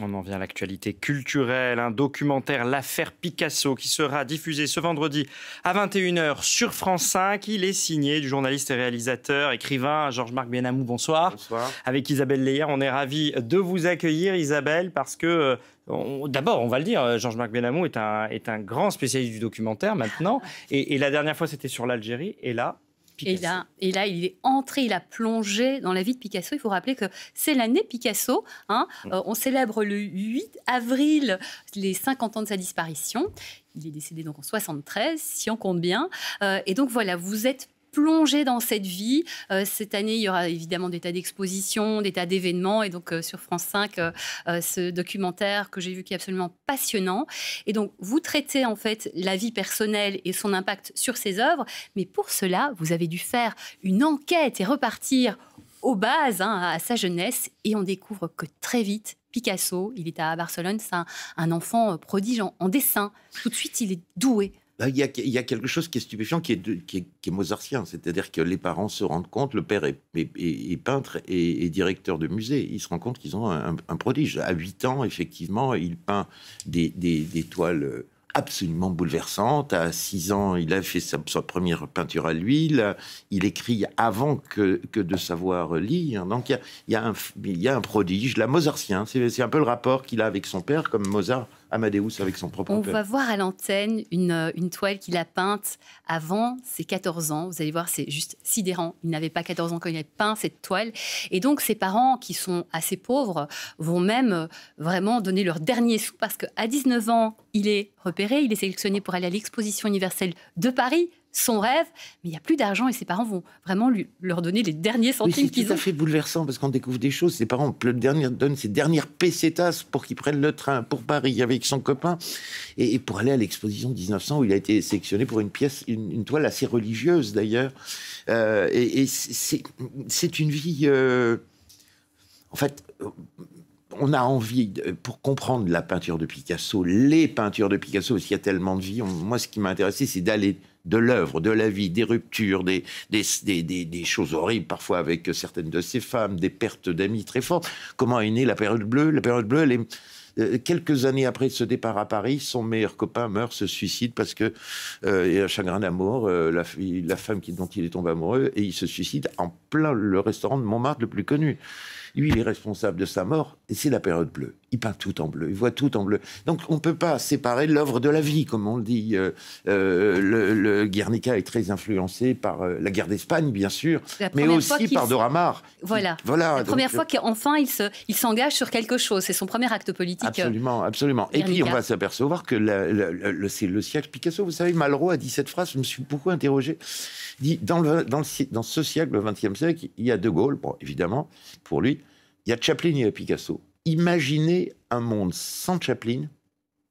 On en vient à l'actualité culturelle, un documentaire L'affaire Picasso qui sera diffusé ce vendredi à 21h sur France 5. Il est signé du journaliste et réalisateur, écrivain Georges-Marc Benamou. Bonsoir. Bonsoir. Avec Isabelle Leyer, on est ravis de vous accueillir Isabelle parce que, d'abord on va le dire, Georges-Marc Benamou est un grand spécialiste du documentaire maintenant. Et la dernière fois c'était sur l'Algérie et là... Picasso. Et là, il est entré, il a plongé dans la vie de Picasso. Il faut rappeler que c'est l'année Picasso. On célèbre le 8 avril les 50 ans de sa disparition. Il est décédé donc en 73, si on compte bien. Et donc voilà, vous êtes plongé dans cette vie. Cette année, il y aura évidemment des tas d'expositions, des tas d'événements. Et donc, sur France 5, ce documentaire que j'ai vu qui est absolument passionnant. Et donc, vous traitez en fait la vie personnelle et son impact sur ses œuvres. Mais pour cela, vous avez dû faire une enquête et repartir aux bases, à sa jeunesse. Et on découvre que très vite, Picasso, il est à Barcelone, c'est un enfant prodige en dessin. Tout de suite, il est doué. Il y a quelque chose qui est stupéfiant, qui est mozartien. C'est-à-dire que les parents se rendent compte, le père est peintre et directeur de musée. Ils se rendent compte qu'ils ont un prodige. À 8 ans, effectivement, il peint des toiles absolument bouleversantes. À 6 ans, il a fait sa première peinture à l'huile. Il écrit avant que de savoir lire. Donc, il y a un prodige, la mozartien. C'est un peu le rapport qu'il a avec son père, comme Mozart, Amadeus avec son propre On père. va voir à l'antenne une toile qu'il a peinte avant ses 14 ans. Vous allez voir, c'est juste sidérant. Il n'avait pas 14 ans quand il a peint cette toile. Et donc, ses parents, qui sont assez pauvres, vont même vraiment donner leur dernier sou parce qu'à 19 ans, il est repéré, il est sélectionné pour aller à l'exposition universelle de Paris. Son rêve, mais il n'y a plus d'argent et ses parents vont vraiment leur donner les derniers centimes qu'ils ont. C'est tout à fait bouleversant parce qu'on découvre des choses. Ses parents donnent ses dernières pesetas pour qu'il prenne le train pour Paris avec son copain et pour aller à l'exposition de 1900 où il a été sélectionné pour une pièce, une toile assez religieuse d'ailleurs. Et c'est une vie... En fait... On a envie, pour comprendre la peinture de Picasso, les peintures de Picasso, parce qu'il y a tellement de vie, moi, ce qui m'a intéressé, c'est d'aller de l'œuvre, de la vie, des ruptures, des choses horribles, parfois avec certaines de ces femmes, des pertes d'amis très fortes. Comment est née la période bleue ? La période bleue, elle est... quelques années après ce départ à Paris, son meilleur copain meurt, se suicide parce que il y a un chagrin d'amour, la femme dont il est tombé amoureux, et il se suicide en plein le restaurant de Montmartre le plus connu. Lui, il est responsable de sa mort, et c'est la période bleue. Il peint tout en bleu, il voit tout en bleu. Donc, on ne peut pas séparer l'œuvre de la vie, comme on le dit. Le Guernica est très influencé par la guerre d'Espagne, bien sûr, mais aussi par Dora Maar. Voilà. La première fois qu'enfin, il s'engage sur quelque chose. C'est son premier acte politique. Absolument, absolument. Et puis, on va s'apercevoir que c'est le siècle Picasso. Vous savez, Malraux a dit cette phrase, je me suis beaucoup interrogé. Il dit, dans ce siècle, le XXe siècle, il y a De Gaulle, bon, évidemment, pour lui, il y a Chaplin et Picasso. Imaginez un monde sans Chaplin,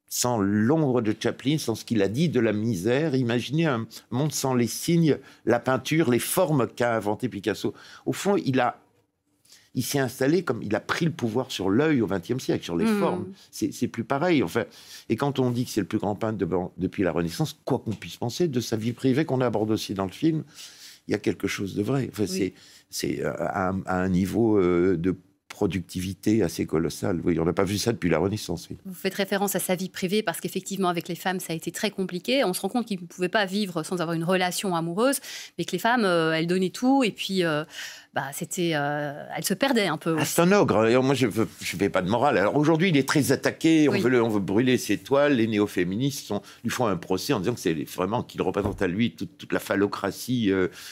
sans l'ombre de Chaplin, sans ce qu'il a dit de la misère. Imaginez un monde sans les signes, la peinture, les formes qu'a inventé Picasso. Au fond, il s'est installé comme il a pris le pouvoir sur l'œil au XXe siècle, sur les formes. C'est plus pareil. Enfin, et quand on dit que c'est le plus grand peintre depuis la Renaissance, quoi qu'on puisse penser de sa vie privée qu'on aborde aussi dans le film, il y a quelque chose de vrai. Enfin, oui. C'est à un niveau de productivité assez colossale. Oui, on n'a pas vu ça depuis la Renaissance. Oui. Vous faites référence à sa vie privée parce qu'effectivement, avec les femmes, ça a été très compliqué. On se rend compte qu'il ne pouvait pas vivre sans avoir une relation amoureuse, mais que les femmes, elles donnaient tout et puis elles se perdaient un peu. C'est un ogre. Et moi, je ne fais pas de morale. Alors aujourd'hui, il est très attaqué. On veut brûler ses toiles. Les néo-féministes lui font un procès en disant que c'est vraiment qu'il représente à lui toute la phallocratie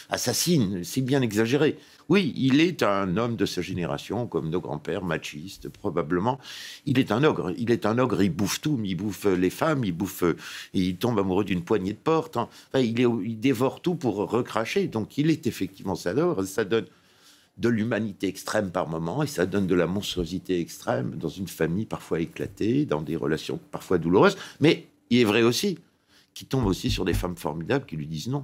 assassine. C'est bien exagéré. Oui, il est un homme de sa génération, comme nos grands-pères, machistes, probablement. Il est un ogre. Il bouffe tout. Il bouffe les femmes, il tombe amoureux d'une poignée de porte. Enfin, il dévore tout pour recracher. Donc, il est effectivement un ogre. Ça donne de l'humanité extrême par moment, et ça donne de la monstruosité extrême dans une famille parfois éclatée, dans des relations parfois douloureuses. Mais il est vrai aussi qu'il tombe aussi sur des femmes formidables qui lui disent non.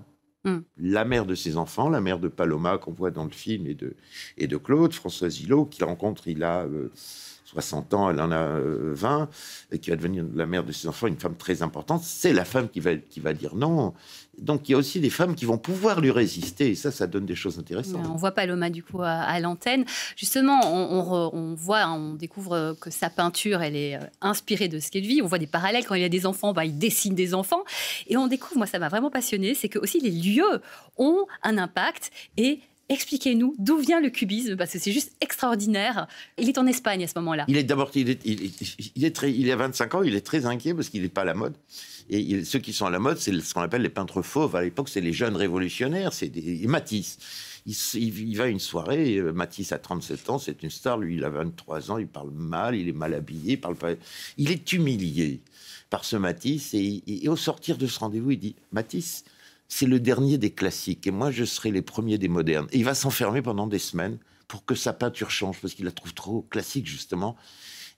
La mère de ses enfants, la mère de Paloma qu'on voit dans le film et de Claude, Françoise Hillot, qu'il rencontre, il a 60 ans, elle en a 20, et qui va devenir la mère de ses enfants, une femme très importante. C'est la femme qui va dire non. Donc il y a aussi des femmes qui vont pouvoir lui résister, et ça donne des choses intéressantes. On voit Paloma du coup à l'antenne. Justement, on découvre que sa peinture, elle est inspirée de ce qu'elle vit. On voit des parallèles. Quand il a des enfants, il dessine des enfants. Et on découvre, moi ça m'a vraiment passionnée, c'est que aussi les lieux ont un impact. Et expliquez-nous d'où vient le cubisme, parce que c'est juste extraordinaire. Il est en Espagne à ce moment-là. Il a 25 ans, il est très inquiet parce qu'il n'est pas à la mode. Et ceux qui sont à la mode, c'est ce qu'on appelle les peintres fauves. À l'époque, c'est les jeunes révolutionnaires, c'est Matisse. Il va à une soirée, Matisse a 37 ans, c'est une star, lui il a 23 ans, il parle mal, il est mal habillé, il parle pas... Il est humilié par ce Matisse, et au sortir de ce rendez-vous, il dit « Matisse, c'est le dernier des classiques, et moi je serai les premiers des modernes. » Et il va s'enfermer pendant des semaines pour que sa peinture change, parce qu'il la trouve trop classique, justement.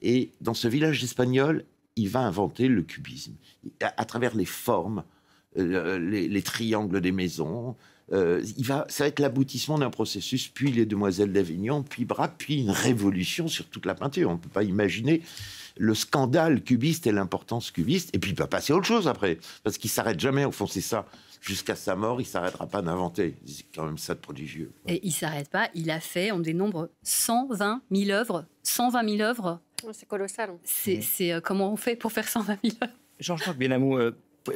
Et dans ce village espagnol, il va inventer le cubisme, à travers les formes, les triangles des maisons. Ça va être l'aboutissement d'un processus, puis les Demoiselles d'Avignon, puis Braque, puis une révolution sur toute la peinture. On ne peut pas imaginer le scandale cubiste et l'importance cubiste, et puis il va passer à autre chose après, parce qu'il ne s'arrête jamais, au fond c'est ça. Jusqu'à sa mort, il ne s'arrêtera pas d'inventer. C'est quand même ça de prodigieux. Et il ne s'arrête pas, il a fait, on dénombre 120 000 œuvres. 120 000 œuvres. C'est colossal. C'est comment on fait pour faire 120 000 œuvres? Georges-Marc Benamou,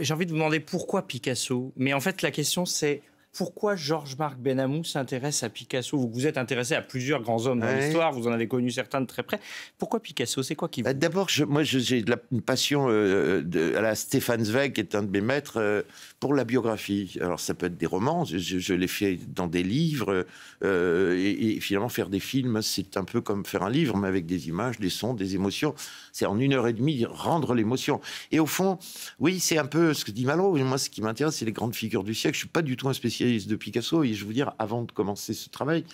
j'ai envie de vous demander pourquoi Picasso. Mais en fait, la question, c'est pourquoi Georges-Marc Benamou s'intéresse à Picasso? Vous êtes intéressé à plusieurs grands hommes dans l'histoire, vous en avez connu certains de très près. Pourquoi Picasso? C'est quoi qui vous... D'abord, moi, j'ai une passion à la Stefan Zweig, qui est un de mes maîtres, pour la biographie. Alors, ça peut être des romans, je l'ai fait dans des livres, et finalement, faire des films, c'est un peu comme faire un livre, mais avec des images, des sons, des émotions. C'est en 1h30 rendre l'émotion. Et au fond, oui, c'est un peu ce que dit Malraux. Moi, ce qui m'intéresse, c'est les grandes figures du siècle. Je ne suis pas du tout un spécialiste de Picasso, et je veux dire, avant de commencer ce travail,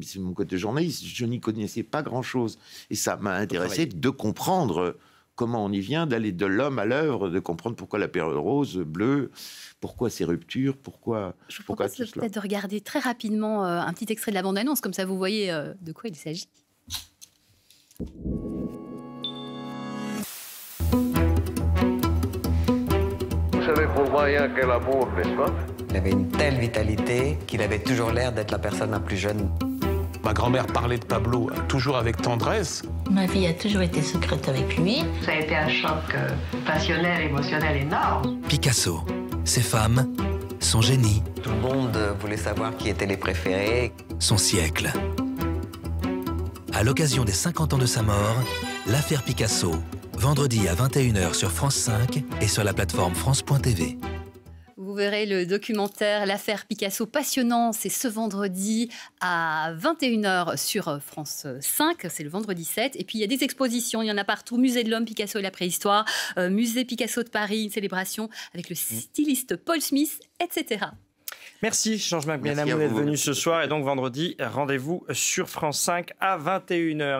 c'est mon côté journaliste, je n'y connaissais pas grand-chose. Et ça m'a intéressé de comprendre comment on y vient, d'aller de l'homme à l'œuvre, de comprendre pourquoi la période rose, bleue, pourquoi ces ruptures, pourquoi... Je vous propose peut-être de regarder très rapidement un petit extrait de la bande-annonce, comme ça vous voyez de quoi il s'agit. Vous savez pour moi, il y a quel amour, n'est-ce pas? Il avait une telle vitalité qu'il avait toujours l'air d'être la personne la plus jeune. Ma grand-mère parlait de Pablo toujours avec tendresse. Ma vie a toujours été secrète avec lui. Ça a été un choc passionnel, émotionnel énorme. Picasso, ses femmes, son génie. Tout le monde voulait savoir qui étaient les préférés. Son siècle. À l'occasion des 50 ans de sa mort, l'affaire Picasso, vendredi à 21h sur France 5 et sur la plateforme France.tv. Vous verrez le documentaire L'affaire Picasso passionnant, c'est ce vendredi à 21h sur France 5, c'est le vendredi 7. Et puis il y a des expositions, il y en a partout, Musée de l'Homme, Picasso et la préhistoire, Musée Picasso de Paris, une célébration avec le styliste Paul Smith, etc. Merci Georges-Marc Benamou d'être venu ce soir, et donc vendredi, rendez-vous sur France 5 à 21h.